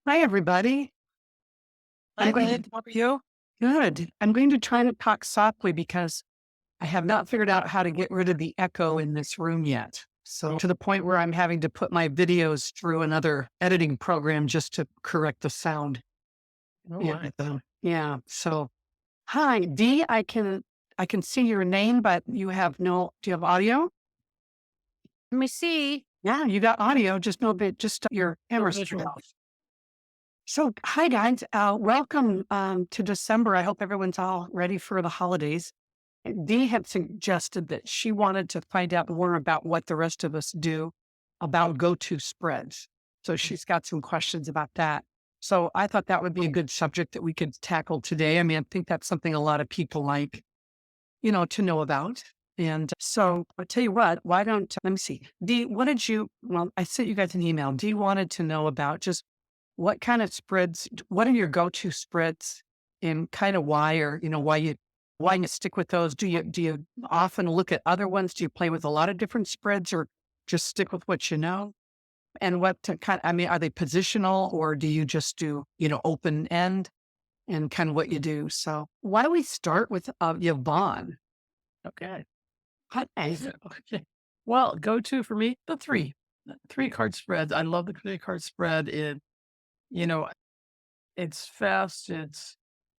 Hi, everybody. I'm Hi, going Lynn. How are you? good. I'm going to try to talk softly because I have not figured out how to get rid of the echo in this room yet. So to the point where I'm having to put my videos through another editing program just to correct the sound. Oh, Yeah. my. Yeah. So hi, Dee. I can see your name, but you have no. Do you have audio? Let me see. Yeah, you got audio. Just no bit. Just your No camera's turned visual. off. So hi guys. Welcome to December. I hope everyone's all ready for the holidays. Dee had suggested that she wanted to find out more about what the rest of us do about go-to spreads. So she's got some questions about that. So I thought that would be a good subject that we could tackle today. I mean, I think that's something a lot of people like, to know about. And so I'll tell you what, why don't, let me see. Dee, well, I sent you guys an email. Dee wanted to know about just what kind of spreads, what are your go-to spreads and kind of why, or, why you stick with those? Do you often look at other ones? Do you play with a lot of different spreads or just stick with what you know? And what to I mean, are they positional or do you just do, open end and kind of what you do? So why don't we start with Yvonne? Okay. Hi. Okay. Well, go-to for me, the 3. Three-card spreads. I love the three-card spread. You know, it's fast.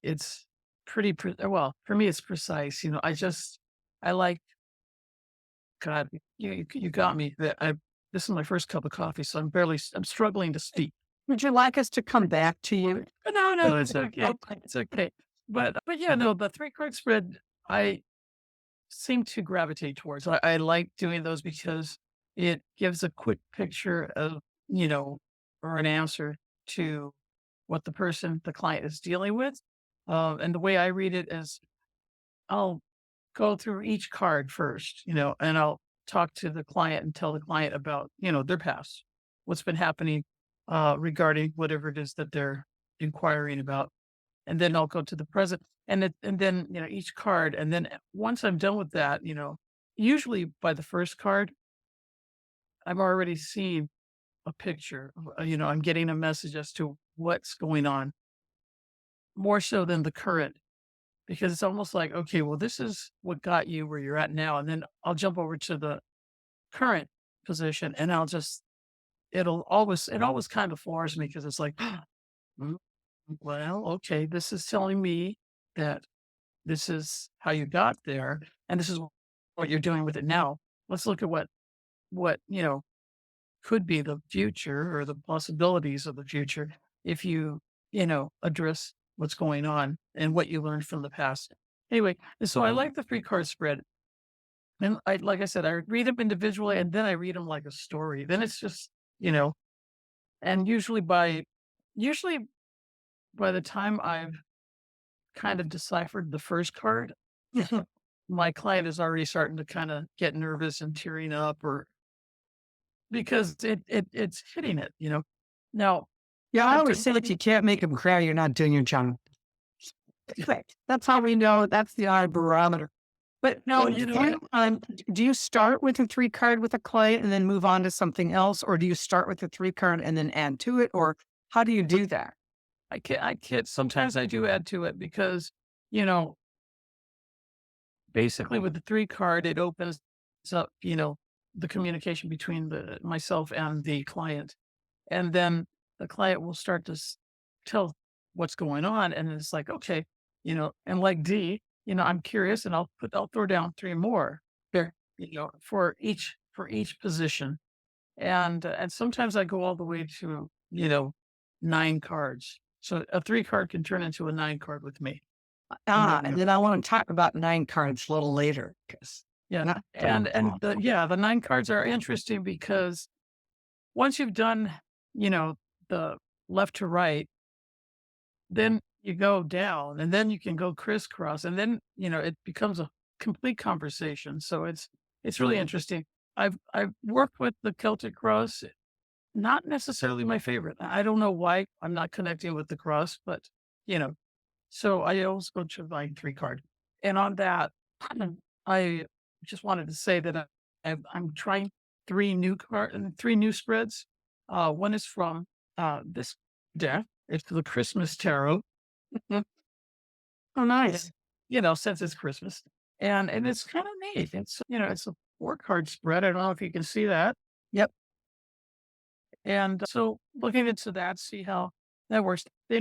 It's pretty well, for me, it's precise. I like God, you got me. This is my first cup of coffee, so I'm struggling to speak. Would you like us to come back to you? No, no, it's okay. It's okay. But yeah, no, the three-card spread, I seem to gravitate towards. I like doing those because it gives a quick picture of, you know, or an answer to what the client is dealing with. And the way I read it is I'll go through each card first, and I'll talk to the client and tell the client about, their past, what's been happening regarding whatever it is that they're inquiring about. And then I'll go to the present and then, each card. And then once I'm done with that, usually by the first card, I've already seen a picture. I'm getting a message as to what's going on more so than the current, because it's almost like, okay, well, this is what got you where you're at now. And then I'll jump over to the current position and it always kind of floors me because it's like, "Mm, well, okay, this is telling me that this is how you got there, and this is what you're doing with it now. Let's look at what could be the future or the possibilities of the future if address what's going on and what you learned from the past." Anyway, so I like the three-card spread, and like I said, I read them individually, and then I read them like a story. Then it's just you know, and usually by the time I've kind of deciphered the first card, my client is already starting to kinda get nervous and tearing up or because it's hitting it. Now, Yeah, I I always took say if you can't make them cry, you're not doing your job. Correct. That's how we know that's the eye barometer. But no, well, do you start with a three card with a client and then move on to something else? Or do you start with a three card and then add to it? Or how do you do that? I kid. Sometimes I do add to it because, you know, basically with the 3 card, it opens up, the communication between the myself and the client. And then the client will start to tell what's going on. And it's like, okay, and like D, I'm curious and I'll throw down 3 more Sure. for each position. And sometimes I go all the way to, 9 cards. So a 3 card can turn into a 9 card with me. And Ah, then, and then I want to talk about nine cards a little later because yeah. not And the 9 cards are interesting because once you've done, the left to right, then you go down and then you can go crisscross and then, it becomes a complete conversation. So it's really interesting. I've worked with the Celtic cross, not necessarily my favorite. I don't know why I'm not connecting with the cross, but you know, so I always go to my 3 card. And on that, I just wanted to say that I'm trying 3 new spreads. One is from this deck. It's the Christmas tarot. Mhm. Oh, nice. Since it's Christmas. And it's kind of neat. It's a 4 card spread. I don't know if you can see that. Yep. And so looking into that, see how that works. The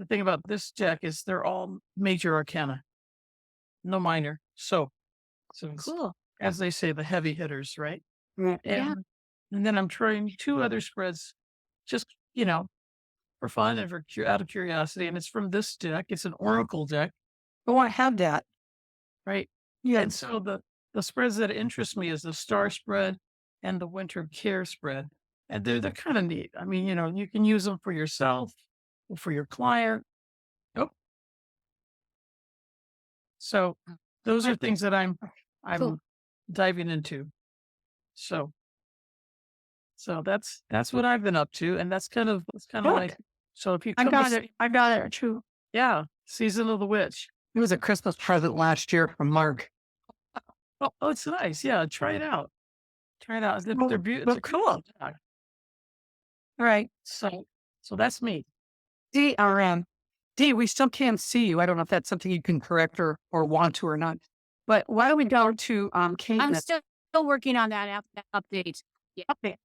thing about this deck is they're all major arcana, no minor. So it's, Cool. as they say, the heavy hitters, right? Yeah. Yeah. And then I'm trying 2 other spreads just, for fun and out of curiosity. And it's from this deck. It's an oracle deck, Oh, I have that. right? Yeah. And so the spreads that interest me is the star spread and the winter care spread. And they're kind of neat. I mean, you can use them for yourself or for your client. Oh, so those are things that I'm Cool. diving into. So that's what I've been up to, and that's kind of Good. like so if you I come got it. I got it too. yeah, season of the witch. It was a Christmas present last year from Mark. Oh, it's nice. Yeah, try it out. Try it out. Well, They're beautiful. well, cool. Yeah. All right. So that's me. DRM. D, we still can't see you. I don't know if that's something you can correct or want to or not. But why don't we go to Kate? I'm still working on that update. Yeah. Okay.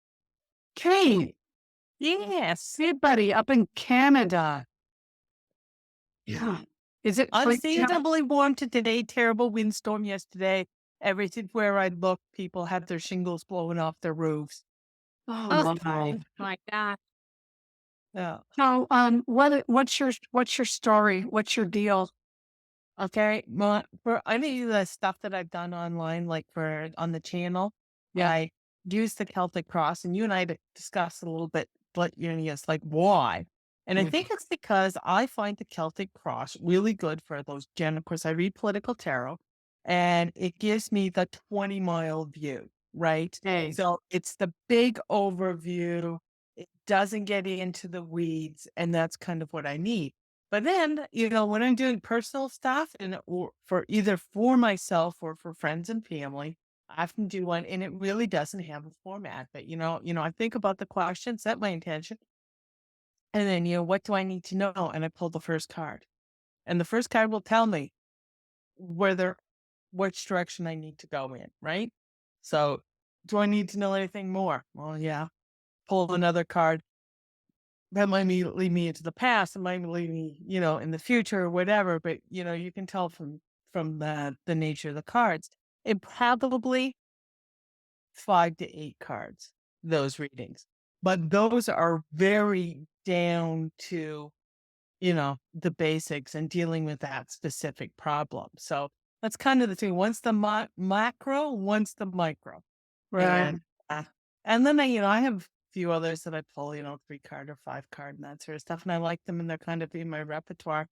Kate. Yes. Hey, buddy, up in Canada. Yeah. Is it Unseasonably warm today, terrible windstorm yesterday. Everything where I looked, people had their shingles blowing off their roofs. Oh, my. My God. Yeah. So, what's your story? What's your deal? Okay. For any of the stuff that I've done online, like for on the channel, Yeah. I use the Celtic cross, and you and I discussed a little bit, but yes, like why? And I Mhm. think it's because I find the Celtic cross really good for those of course, I read political tarot, and it gives me the 20-mile view, right? Hey. So it's the big overview. It doesn't get into the weeds, and that's kind of what I need. But then, when I'm doing personal stuff or for either for myself or for friends and family, I often do one, and it really doesn't have a format. But I think about the question, set my intention, and then what do I need to know? And I pull the first card, and the first card will tell me which direction I need to go in. Right. So, do I need to know anything more? Well, yeah. Pull another card. That might lead me into the past. It might lead me, in the future or whatever. But you can tell from the nature of the cards. It probably 5 to 8 cards, those readings. But those are very down to, the basics and dealing with that specific problem. So that's kind of the thing. Once the macro, once the micro. Right. And then I have a few others that I pull, 3 card or 5 card and that sort of stuff. And I like them and they're kind of in my repertoire.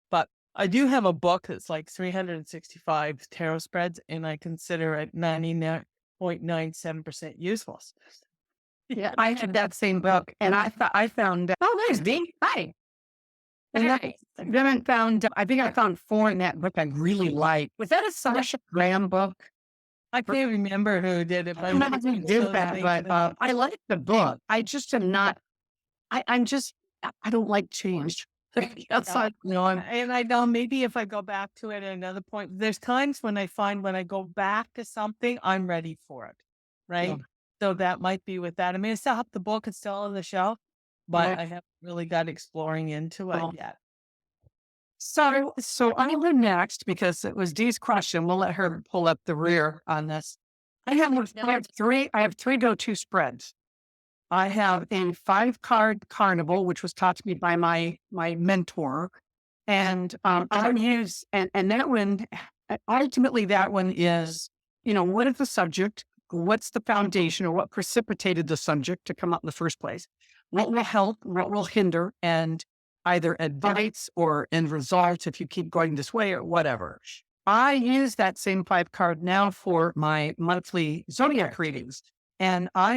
But I do have a book that's like 365 tarot spreads, and I consider it 99.97% useless. Yeah, I had that same book, and I found. Oh, there's D. Hi. And then I found. I think I found 4 in that book I really liked. Was that a Sasha Graham book? I can't remember who did it, but I don't know who did that, but I like the book. I just am not. I'm just. I don't like change. Outside, and I know maybe if I go back to it at another point, there's times when I find when I go back to something, I'm ready for it. Right. Yeah. So that might be with that. I mean, I still have the book, it's still on the shelf, but Yeah. I haven't really got exploring into it Oh. yet. So I'll go next because it was Dee's question. We'll let her pull up the rear on this. I have 3. I have 3 go-to spreads. I have a 5-card carnival, which was taught to me by my mentor, and I use and that one ultimately that one is what is the subject, what's the foundation, or what precipitated the subject to come up in the first place, what will help, what will hinder, and either advice or end results if you keep going this way or whatever. I use that same 5-card now for my monthly Zodiac readings. And I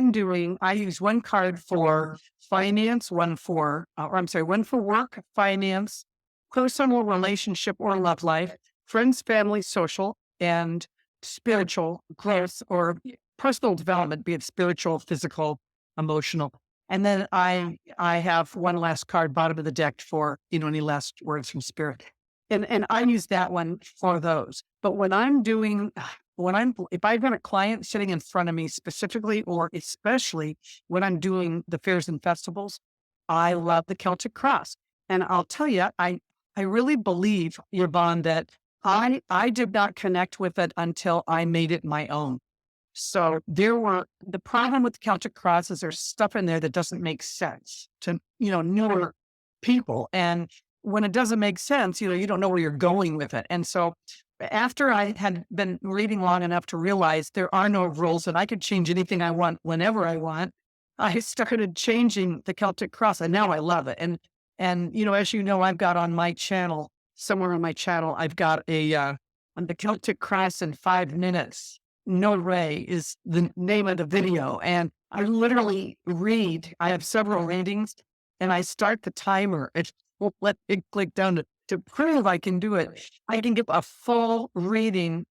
use 1 card for finance, one for work, finance, personal relationship or love life, friends, family, social, and spiritual growth or personal development, be it spiritual, physical, emotional. And then I have one last card, bottom of the deck for, any last words from spirit. And I use that one for those. But when I'm doing, if I've got a client sitting in front of me specifically, or especially when I'm doing the fairs and festivals, I love the Celtic Cross. And I'll tell you, I really believe, Yvonne, that I did not connect with it until I made it my own. So the problem with the Celtic Cross is there's stuff in there that doesn't make sense to, newer people. And when it doesn't make sense, you don't know where you're going with it. And so after I had been reading long enough to realize there are no rules and I could change anything I want whenever I want, I started changing the Celtic Cross, and now I love it. And as you know, I've got on my channel, somewhere on my channel, I've got on the Celtic Cross in 5 minutes. No Ray is the name of the video. And I literally read, I have several readings, and I start the timer. It won't let it click down to prove I can do it. I can give a full reading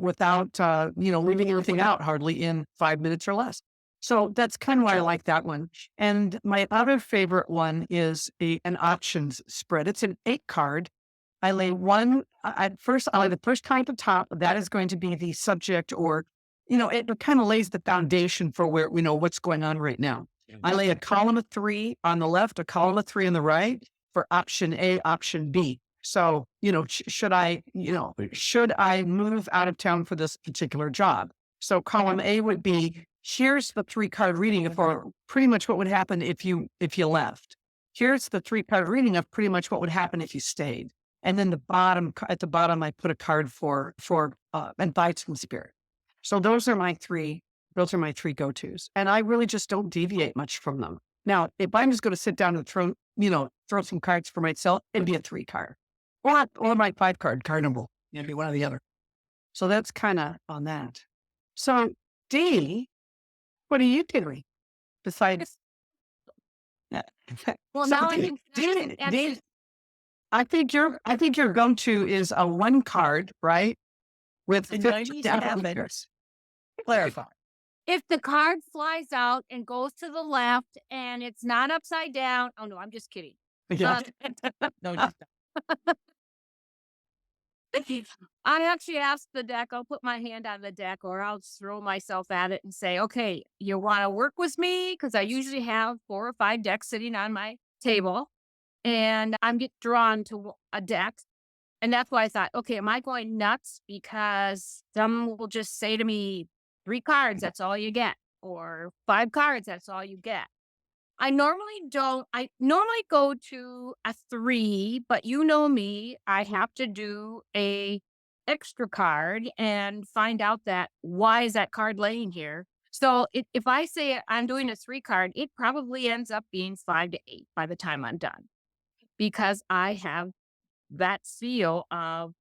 without, leaving anything out hardly in 5 minutes or less. So that's kind of why I like that one. And my other favorite one is an options spread. It's an 8 card. I lay one at first. I lay the first card at the top. That is going to be the subject, or it kind of lays the foundation for where we know what's going on right now. I lay a column of 3 on the left, a column of 3 on the right for option A, option B. So should I move out of town for this particular job? So column A would be, here's the 3-card reading for pretty much what would happen if you left. Here's the 3-card reading of pretty much what would happen if you stayed. And then at the bottom, I put a card for advice from spirit. So those are my three go-tos. And I really just don't deviate much from them. Now, if I'm just going to sit down and throw some cards for myself, it'd be a 3-card. Or my 5-card cardinal. It'd be one or the other. So that's kind of on that. So Dee, what are you doing besides that? Well, now I can Dee, I think your go-to is a 1-card, right? With 50 fingers. Clarify. if the card flies out and goes to the left and it's not upside down. Oh no, I'm just kidding. Yeah. No, just I actually ask the deck, I'll put my hand on the deck or I'll throw myself at it and say, okay, you want to work with me? Because I usually have 4 or 5 decks sitting on my table and I'm get drawn to a deck. And that's why I thought, okay, am I going nuts? Because some will just say to me, 3 cards, that's all you get. Or 5 cards, that's all you get. I normally don't. I normally go to a 3, but you know me, I have to do a extra card and find out that why is that card laying here. So if I say I'm doing a 3 card, it probably ends up being 5 to 8 by the time I'm done, because I have that feel of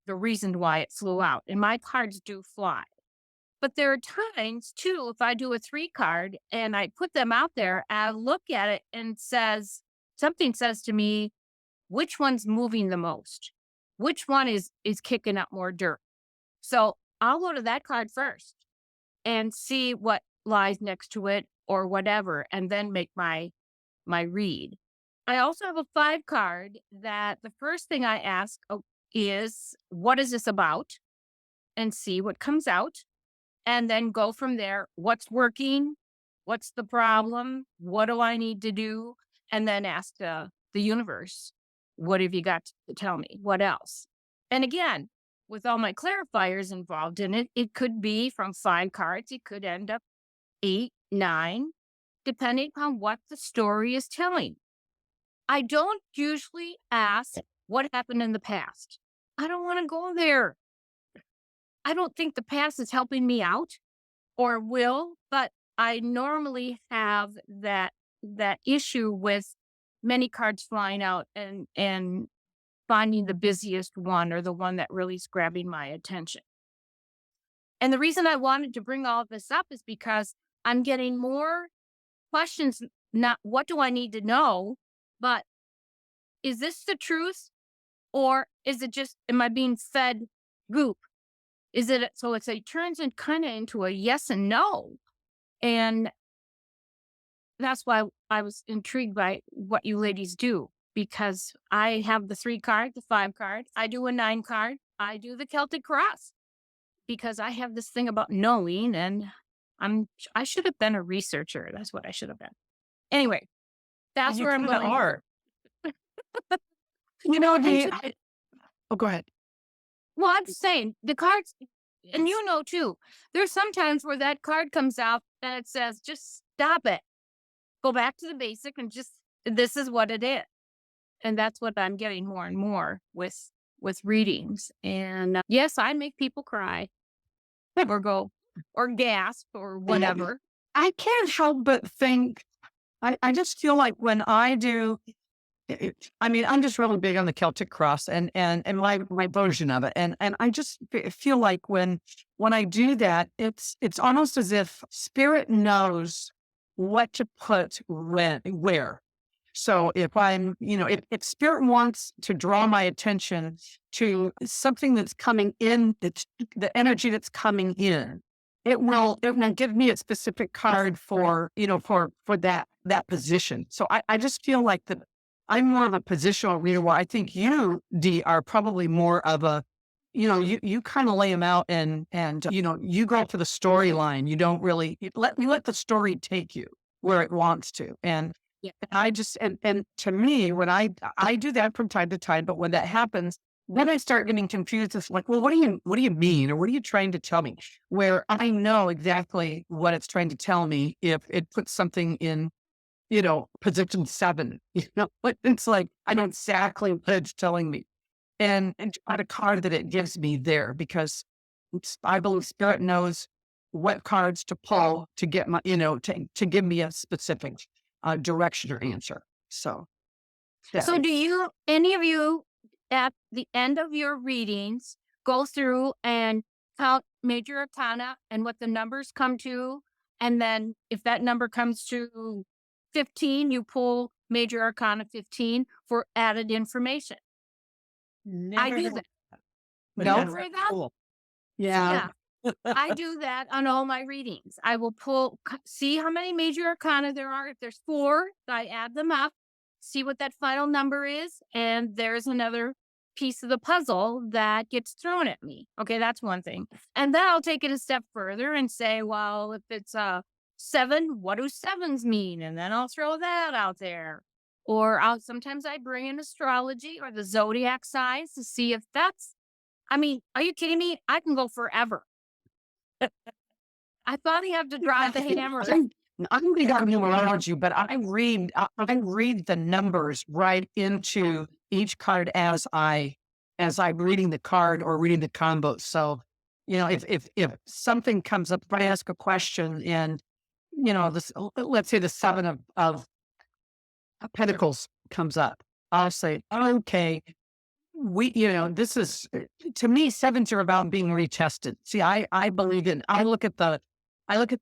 the reason why it flew out, and my cards do fly. But there are times too, if I do a 3 card and I put them out there, I look at it and something says to me, which one's moving the most? Which one is kicking up more dirt? So I'll go to that card first and see what lies next to it or whatever, and then make my read. I also have a 5 card that the first thing I ask is, what is this about? And see what comes out. And then go from there. What's working? What's the problem? What do I need to do? And then ask the universe, what have you got to tell me? What else? And again, with all my clarifiers involved in it, it could be from 5 cards. It could end up 8, 9, depending on what the story is telling. I don't usually ask what happened in the past. I don't want to go there. I don't think the past is helping me out or will, but I normally have that issue with many cards flying out and finding the busiest one or the one that really is grabbing my attention. And the reason I wanted to bring all of this up is because I'm getting more questions, not what do I need to know, but is this the truth? Or is it just, am I being fed goop? Is it, so it turns in kind of into a yes and no. And that's why I was intrigued by what you ladies do, because I have the 3 card, the 5 card, I do a 9 card, I do the Celtic cross because I have this thing about knowing, and I should have been a researcher. That's what I should have been. Anyway, And that's you where I'm kinda going. are. And And oh, go ahead. well, I'm just saying the cards, and you know too, there's sometimes where that card comes out and it says, just stop it. Go back to the basic and just, this is what it is. And that's what I'm getting more and more with readings. And yes, I make people cry or go or gasp or whatever. I can't help but think, I just feel like when I do, I mean, I'm just really big on the Celtic cross and my version of it. And I just feel like when I do that, it's almost as if spirit knows what to put where. So if if spirit wants to draw my attention to something that's coming in, that's the energy that's coming in, it will give me a specific card for, for that position. So I just feel like that I'm more of a positional reader, where I think you, Dee, are probably more of a, you kind of lay them out and you go for the storyline. You don't really you let the story take you where it wants to. And Yeah. I just and to me, when I do that from time to time, but when that happens, then I start getting confused. It's like, well, what do you mean, or what are you trying to tell me? Where I know exactly what it's trying to tell me if it puts something in, position 7. But it's like I know exactly what it's telling me, and at a card that it gives me there, because I believe spirit knows what cards to pull to get my, to give me a specific direction or answer. So, yeah. So do you, any of you at the end of your readings go through and count major arcana and what the numbers come to? And then if that number comes to 15, you pull major arcana 15 for added information. I Never do had that. but No? that's Never that? cool. Yeah. Yeah. I do that on all my readings. I will see how many major arcana there are. If there's 4, I add them up, see what that final number is, and there's another piece of the puzzle that gets thrown at me. Okay, that's one thing. And then I'll take it a step further and say, well, if it's a 7, what do 7s mean? And then I'll throw that out there. Or sometimes I bring in astrology or the zodiac signs to see if that's, I mean, are you kidding me? I can go forever. I thought he had to drive the hammer. I'm big on numerology, but I read the numbers right into each card as I'm reading the card or reading the combo. So, if something comes up, if I ask a question and this, let's say the 7 of Pentacles comes up, I'll say, okay, this is, to me, 7s are about being retested. See, I believe I look at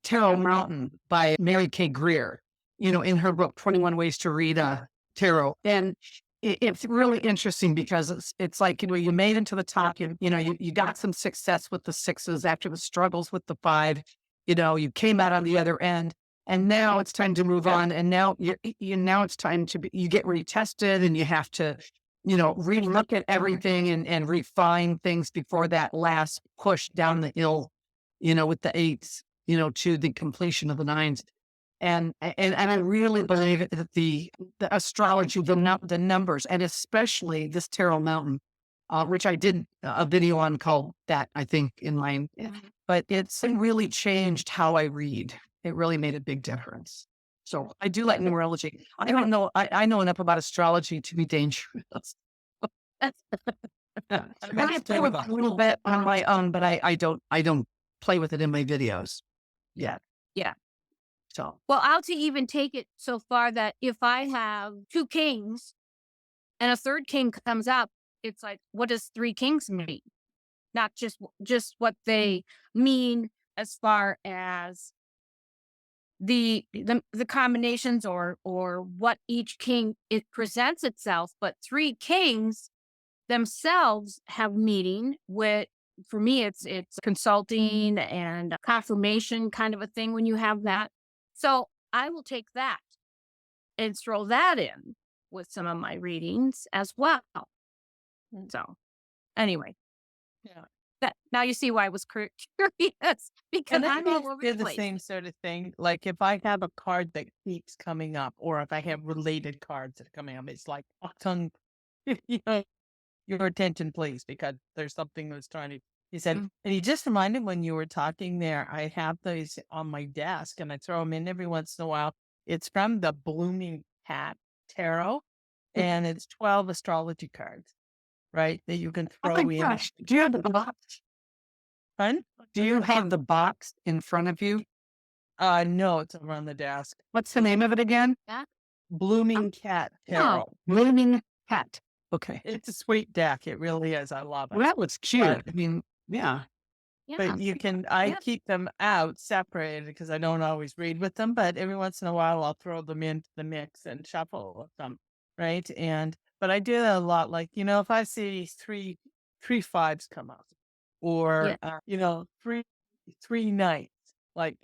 Tarot Mountain by Mary Kay Greer, in her book, 21 Ways to Read Tarot. And it's really interesting because it's like, you made it to the top, you got some success with the 6s after the struggles with the 5, you came out on the other end. And now it's time to move on. And now now it's time you get retested, and you have to, relook at everything and refine things before that last push down the hill, with the 8s, to the completion of the 9s. And I really believe that the astrology, the numbers, and especially this Tarot Mountain, which I did a video on called that, I think, in mine, but it's really changed how I read. It really made a big difference. So I do like numerology. I don't know. I know enough about astrology to be dangerous. I play with it a little bit on my own, but I don't play with it in my videos yet. Yeah. So, Well, I'll to even take it so far that if I have 2 kings and a 3rd king comes up, it's like, what does 3 kings mean? Not just what they mean as far as the combinations or what each king it presents itself, but 3 kings themselves have meaning. With, for me, it's consulting and confirmation kind of a thing when you have that. So I will take that and throw that in with some of my readings as well. So anyway, Yeah. that now you see why I was curious because And I I'm all over did the the place. same sort of thing. Like if I have a card that keeps coming up, or if I have related cards that are coming up, it's like, you know, your attention, please, because there's something that's trying to. He said, Mm. and he just reminded when you were talking there, I have those on my desk and I throw them in every once in a while. It's from the Blooming Cat Tarot, and it's 12 astrology cards, right? That you can Oh my throw in. gosh. Do you have the box? Fun? Do you have the box in front of you? No, it's over on the desk. What's the name of it again? That Blooming Cat no. Tarot. Blooming Cat. Okay. It's a sweet deck. It really is. I love Well, it. that looks cute. But I mean, yeah. Yeah. But you can, I Yeah. keep them out separated because I don't always read with them. But every once in a while, I'll throw them into the mix and shuffle with them, right? But I do that a lot. Like if I see three fives come up, or Yeah. three nights, like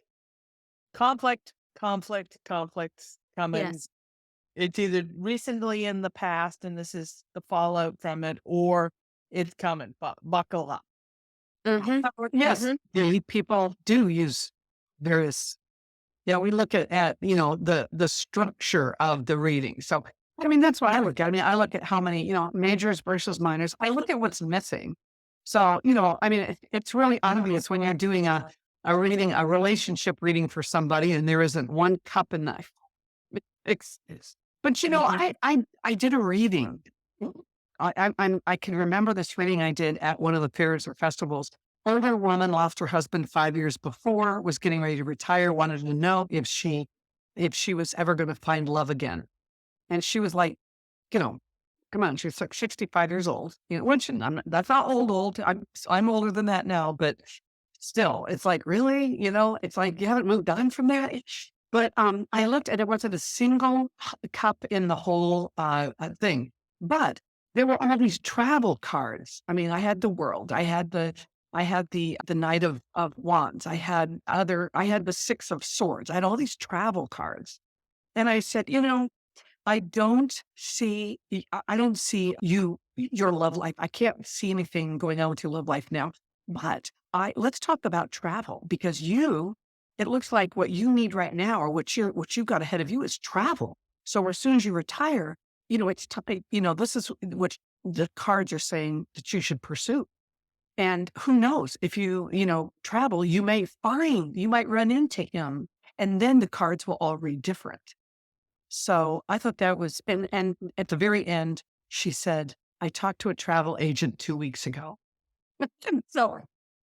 conflict, conflicts coming. Yes. It's either recently in the past, and this is the fallout from it, or it's coming. But buckle up. Mm-hmm. Yes. Mhm. The people do use various. Yeah, we look at the structure of the reading. So I mean that's what I look at. I mean, I look at how many, majors versus minors. I look at what's missing. So, I mean, it's really obvious when you're doing a reading, a relationship reading for somebody, and there isn't one cup in the but I did a reading. I can remember this reading I did at one of the fairs or festivals. Older woman lost her husband 5 years before, was getting ready to retire, wanted to know if she was ever going to find love again. And she was like, come on, she's like 65 years old. Which that's not old. I'm older than that now, but still, it's like, really, it's like you haven't moved on from that. But I looked and it wasn't a single cup in the whole thing, but there were all these travel cards. I mean, I had the world, I had the Knight of Wands, I had the Six of Swords, I had all these travel cards, and I said, I don't see your love life. I can't see anything going on with your love life now. But let's talk about travel because it looks like what you need right now, or what you've got ahead of you is travel. So as soon as you retire, it's time. This is what the cards are saying that you should pursue. And who knows if you travel, you might run into him, and then the cards will all read different. So I thought that was, and at the very end, she said, I talked to a travel agent 2 weeks ago. So,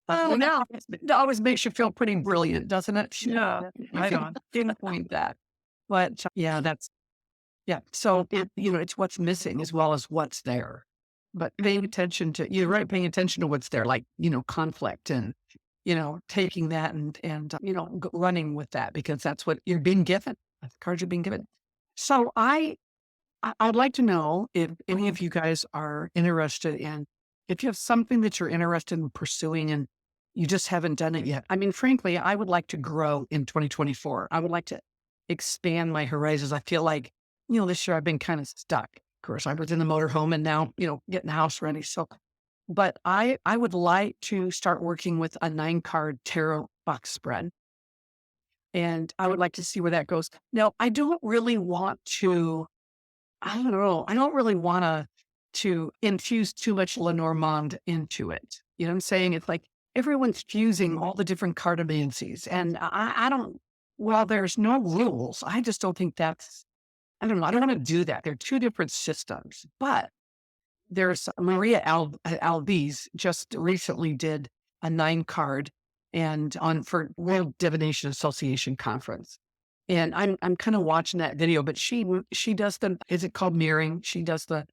No. it always makes you feel pretty brilliant, doesn't it? Yeah. Right on. Pinpoint that. But yeah, So, it's what's missing as well as what's there. But paying attention to, you're right, paying attention to what's there, like, conflict and, taking that and running with that because that's what you're being given. That's the cards you're being given. So I'd like to know if any of you guys are interested in, if you have something that you're interested in pursuing and you just haven't done it yet. I mean, frankly, I would like to grow in 2024. I would like to expand my horizons. I feel like, this year I've been kind of stuck. Of course, I was in the motorhome and now, getting the house ready. So, but I would like to start working with a 9-card tarot box spread. And I would like to see where that goes. Now, I don't really want to, I don't know, I don't really want to infuse too much Lenormand into it. You know what I'm saying? It's like everyone's fusing all the different cartomancies. And I don't, while there's no rules, I just don't think I don't know. I don't want to do that. They're two different systems. But there's Maria Alves just recently did a 9-card and for World Divination Association conference. And I'm kind of watching that video, but she does is it called mirroring? She does the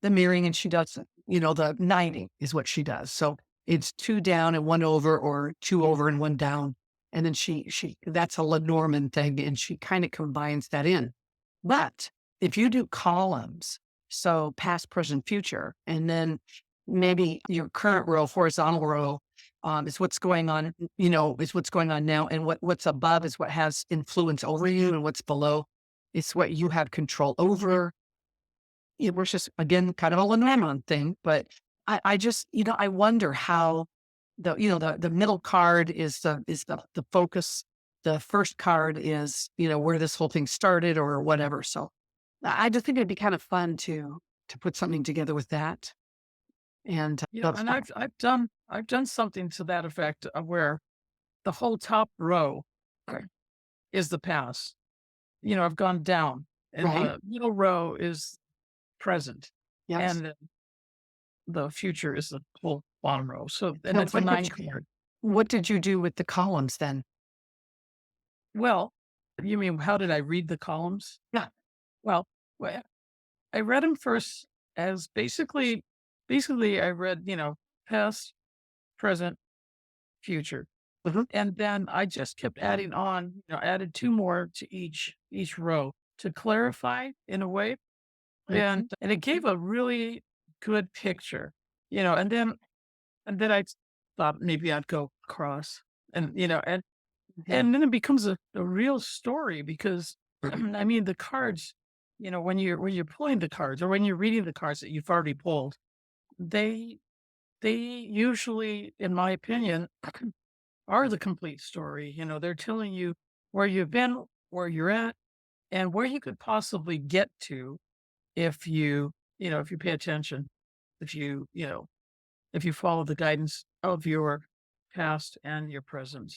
mirroring, and she does, the knighting is what she does. So it's 2 down and 1 over, or 2 over and 1 down. And then she that's a Lenormand thing, and she kind of combines that in. But if you do columns, so past, present, future, and then maybe your current row, horizontal row, is what's going on, is what's going on now. And what's above is what has influence over you, and what's below is what you have control over. It was just, again, kind of a Lenormand thing, but I just, I wonder how the middle card is the focus. The first card is, where this whole thing started or whatever. So I just think it'd be kind of fun to put something together with that. And Yeah, and I've done something to that effect of where the whole top row is the past. I've gone down, and right. the middle row is present, Yes. and the future is the whole bottom row. So, and So it's a nine card. what did you do with the columns then? Well, you mean how did I read the columns? Yeah. Well, well, I read them first as basically I read, past, present, future. Mhm. And then I just kept adding on, added two more to each row to clarify in a way. And it gave a really good picture, and then I thought maybe I'd go across, and and then it becomes a real story because I mean the cards, when you're pulling the cards or when you're reading the cards that you've already pulled, they they usually, in my opinion, are the complete story. They're telling you where you've been, where you're at, and where you could possibly get to if you pay attention, if if you follow the guidance of your past and your present.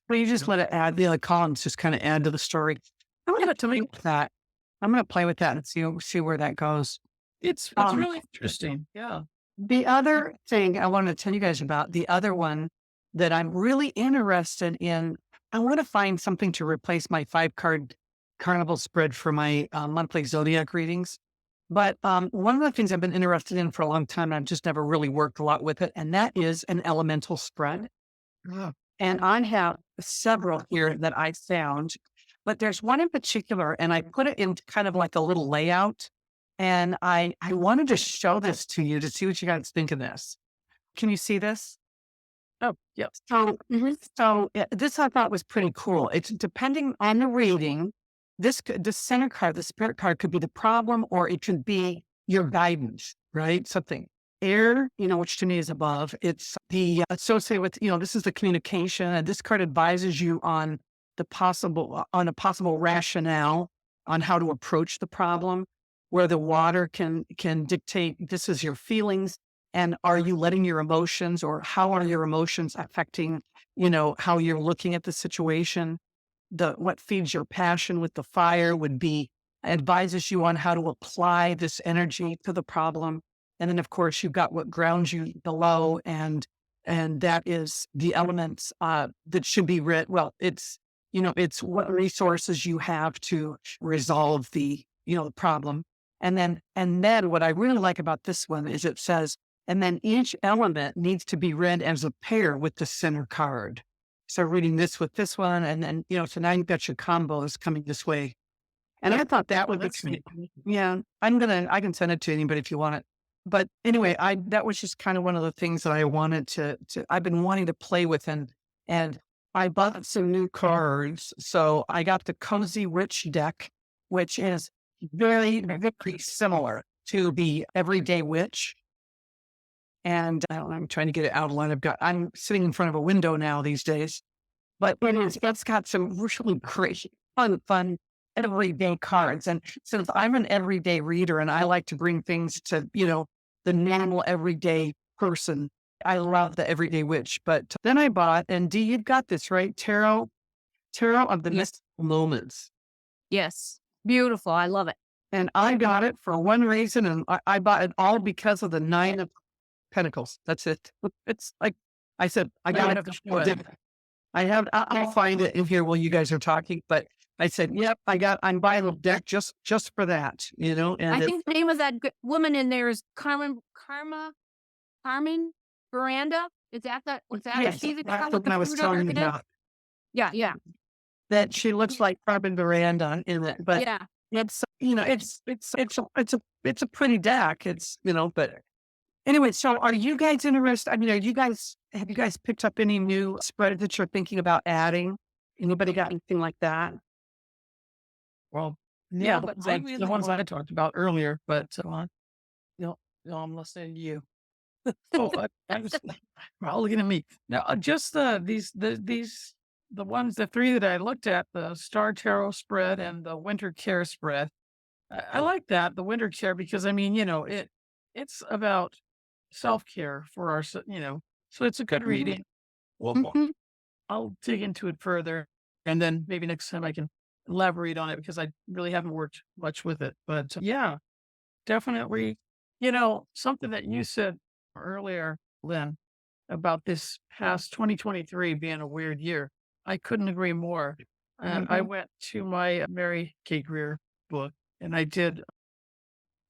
Well, you just let it add the other columns, just kind of add to the story. I'm Yeah, gonna to play me, with that. I'm gonna play with that and see where that goes. it's Um, really interesting. Yeah. the other thing I want to tell you guys about, the other one that I'm really interested in, I want to find something to replace my 5 card carnival spread for my monthly zodiac readings. But one of the things I've been interested in for a long time, I've just never really worked a lot with it, and that is an elemental spread. Yeah. And I have several here that I found, but there's one in particular, and I put it in kind of like a little layout. And I wanted to show this to you to see what you guys think of this. Can you see this? Oh, yeah. So this I thought was pretty cool. It's depending on the reading. The center card, the spirit card, could be the problem, or it could be your guidance, right? Something air, which to me is above. It's the associated with, this is the communication, and this card advises you on a possible rationale on how to approach the problem. Where the water can dictate this is your feelings, and are you letting your emotions, or how are your emotions affecting, how you're looking at the situation? What feeds your passion with the fire would be advises you on how to apply this energy to the problem. And then of course you've got what grounds you below, and that is the elements that should be read. Well, it's what resources you have to resolve the problem. And then what I really like about this one is it says, and then each element needs to be read as a pair with the center card. So reading this with this one, and then, so now you've got your combos coming this way. And I thought that would be That's neat. yeah, I can send it to anybody if you want it. But anyway, that was just kind of one of the things that I wanted I've been wanting to play with, and I bought some new cards. So I got the Cozy Witch deck, which is very, very similar to the Everyday Witch. And I don't know, I'm trying to get it out of line. I'm sitting in front of a window now these days, but it's got some really great, fun everyday cards. And since I'm an everyday reader and I like to bring things to, the normal everyday person, I love the Everyday Witch. But then I bought, and Dee, you've got this, right? Tarot of the Mystical Moments. Yes. Beautiful. I love it. And I got it for one reason, and I bought it all because of the 9 of Pentacles. That's it. It's like I said, I got it. I'll find it in here while you guys are talking. But I said, yep, I'm buying a deck just for that, and I think the name of that woman in there is Carmen Miranda. Is that yes, she's the that's girl what with the I was fruit on her telling you head? about. Yeah, yeah, That she looks like Carmen Miranda in it, but yeah. it's it's a pretty deck. It's but Anyway, so are you guys interested? I mean, have you guys picked up any new spread that you're thinking about adding? Anybody got anything like that? Well, yeah, No, the but ones I the really ones I want. talked about earlier, but, No, no, I'm listening to you. oh, I was well, looking at me. Now, just, the ones the 3 that I looked at, the Star Tarot spread and the Winter Care spread. I like that, the Winter Care, because, I mean, it's about self-care for our so it's a good reading. Well, Mhm. I'll dig into it further, and then maybe next time I can elaborate on it because I really haven't worked much with it. But yeah, definitely, something that you said earlier, Lynn, about this past 2023 being a weird year. I couldn't agree more. I Mhm. went to my Mary K. Greer book, and I did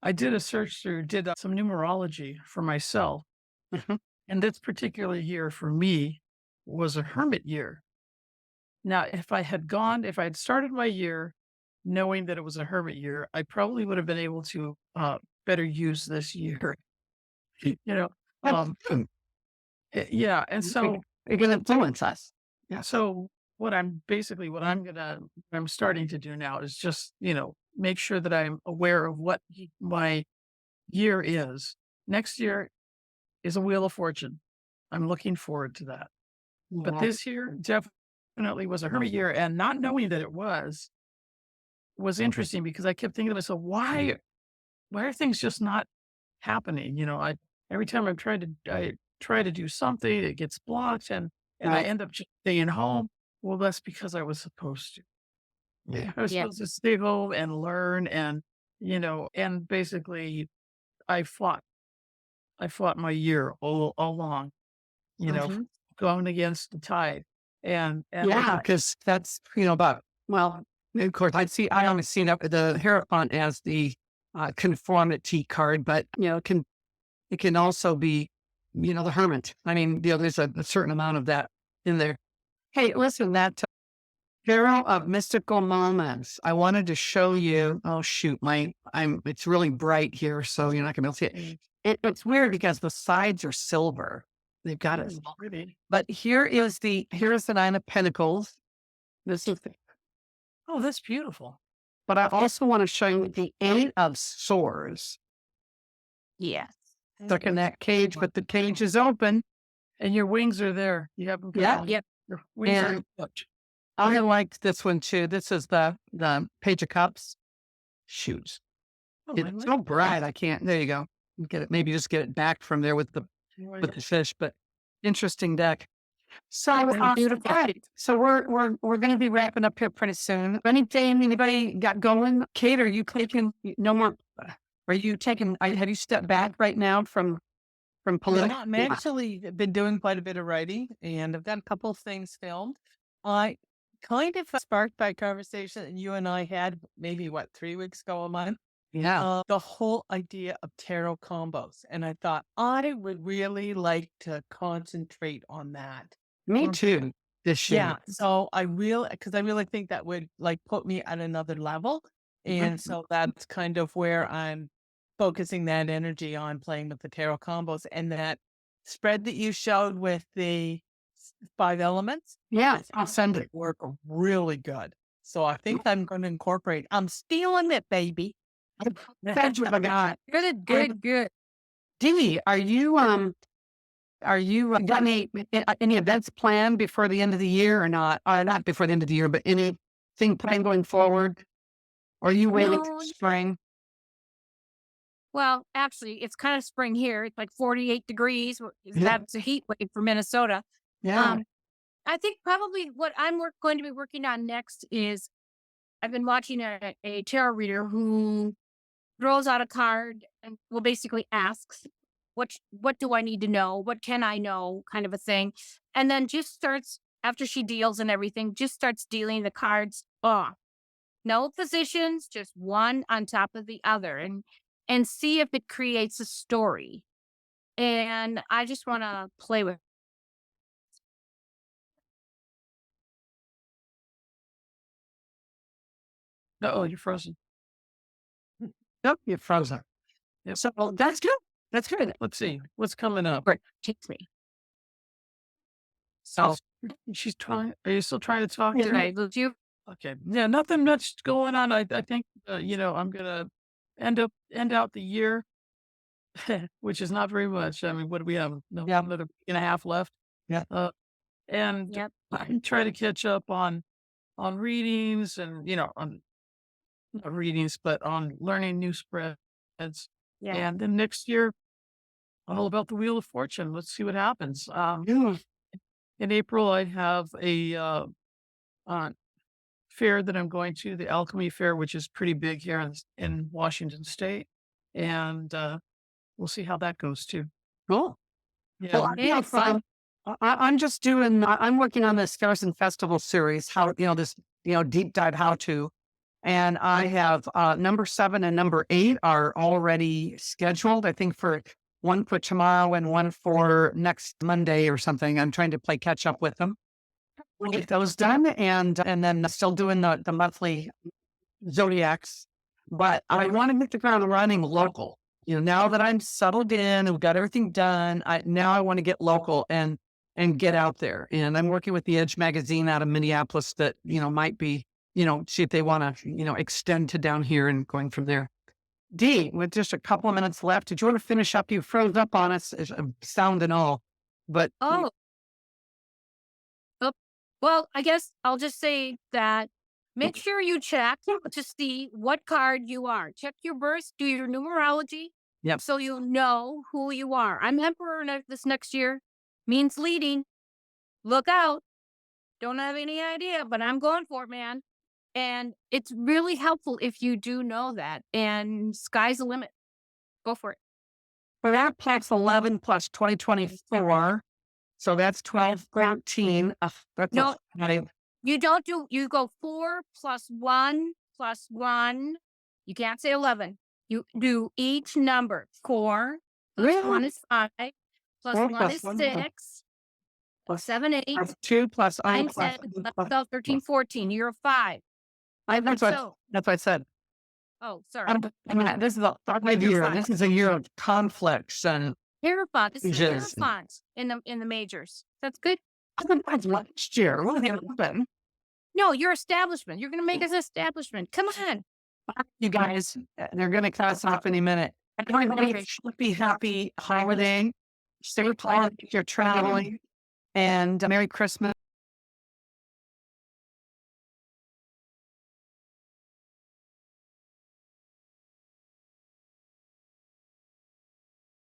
a search through, did some numerology for myself, Mhm. and this particular year for me was a hermit year. Now, if I had started my year knowing that it was a hermit year, I probably would have been able to better use this year. you know, That's um, true. yeah, and It can influence us. Yes. so what I'm starting to do now is just make sure that I'm aware of what my year is. Next year is a Wheel of Fortune. I'm looking forward to that. But Yeah. this year definitely was a hermit year, and not knowing that it was interesting because I kept thinking to myself, why are things just not happening? I every time I try to do something, it gets blocked, and I Right. end up just staying home. Well, that's because I was supposed to. Yeah. I was Yeah. supposed to stay home and learn, and basically I fought. I fought my year all along, you know, Mhm. going against the tide. And Yeah, because that's, about, well, of course, I only see the Hierophant as the conformity card, but, it can also be, the Hermit. I mean, there's a certain amount of that in there. Hey, listen, that Tarot of Mystical Moments, I wanted to show you. Oh, shoot, it's really bright here, so you're not going to be able to see it. It's weird because the sides are silver. They've got it. pretty. But here's the Nine of Pentacles. This is Oh, that's beautiful. but I also want to show you the Eight of Swords. Yes. Stuck in that cage, but the cage is open. And your wings are there. You have them Yeah. Yep. Your wings are And hooked. I liked this one too. This is the Page of Cups. Shoot. Oh, I It's like so bright. I can't. There you go. Get it. Maybe just get it back from there with the fish. But interesting deck. So Beautiful. right. So we're going to be wrapping up here pretty soon. Anything anybody got going? Kate, are you taking no more? Are you taking? Have you stepped back right now from No, political? I'm actually been doing quite a bit of writing, and I've got a couple of things filmed. I kind of sparked by conversation that you and I had maybe 3 weeks ago, a month. Yeah, The whole idea of tarot combos, and I thought I would really like to concentrate on that. me Mm. too. This year. Yeah, so because I really think that would put me at another level, and Mhm. so that's kind of where I'm focusing that energy on, playing with the tarot combos, and that spread that you showed with the 5 elements. Yeah, I'll send it. Work really good. So I think I'm going to incorporate. I'm stealing it, baby. That's what I got. Good, good, good. Dee, are you got any events planned before the end of the year or not? Not before the end of the year, but anything planned going forward? Or are you waiting for No, spring? well, actually, it's kind of spring here. It's like 48 degrees. Yeah, That's a heat wave for Minnesota. yeah, Um, I think probably what going to be working on next is I've been watching a tarot reader who throws out a card and well basically asks what do I need to know? What can I know? Kind of a thing. And then just starts after she deals and everything, just starts dealing the cards off. No positions, just one on top of the other and see if it creates a story. And I just want to play with Oh, you're frozen. nope, you're frozen. Yep. So that's good. That's good. Let's see what's coming up. But takes me. So she's trying. Are you still trying to talk to her? Right. Would you? Okay. Yeah, nothing much going on. I think I'm gonna end out the year, which is not very much. I mean, what do we have? No, Yeah. another week and a half left. Yeah. And Yep. I try to catch up on readings and on not readings, but on learning new spreads. Yeah. And then next year, all about the Wheel of Fortune. Let's see what happens. Yeah. In April, I have a uh, fair that I'm going to, the Alchemy Fair, which is pretty big here in Washington State, and we'll see how that goes too. Cool. Yeah. Well, Yeah, fun. I'm just doing. I'm working on the Stars and Festival series. How this deep dive how to, and I have number 7 and number 8 are already scheduled. I think for one for tomorrow and one for next Monday or something. I'm trying to play catch up with them. We'll get those done, and then still doing the monthly Zodiacs. But I want to hit the ground running local. Now that I'm settled in and we've got everything done, I want to get local and get out there. And I'm working with the Edge magazine out of Minneapolis that might be see if they want to extend to down here and going from there. D, with just a couple of minutes left, did you want to finish up? You froze up on us, sound and all, but Oh. Well, I guess I'll just say that make sure you check to see what card you are. Check your birth, do your numerology. Yep. So you know who you are. I'm Emperor this next year. Means leading. Look out. Don't have any idea, but I'm going for it, man. And it's really helpful if you do know that. And sky's the limit. Go for it. for that plus 11 plus 2024. So that's 12, 13. That's No. a You don't do, you go 4 plus 1 plus 1. You can't say 11. You do each number. 4 plus Really? 1 is 5, plus 4 1 plus is 1 6, plus 7, 8, plus 2 plus 9, 9 plus 10, 11, 12, 13, 14. You're a 5. that's So, what I said. oh, sorry. This is a third year. This is a year of conflicts and Hierophant. This is a Yes. Hierophant in the majors. That's good. that's last year. What happened? No, your establishment. You're going to make us an establishment. Come on. You guys, they're going to cut us off any minute. Everybody, happy holiday. Stay calm if you're traveling. And Merry Christmas.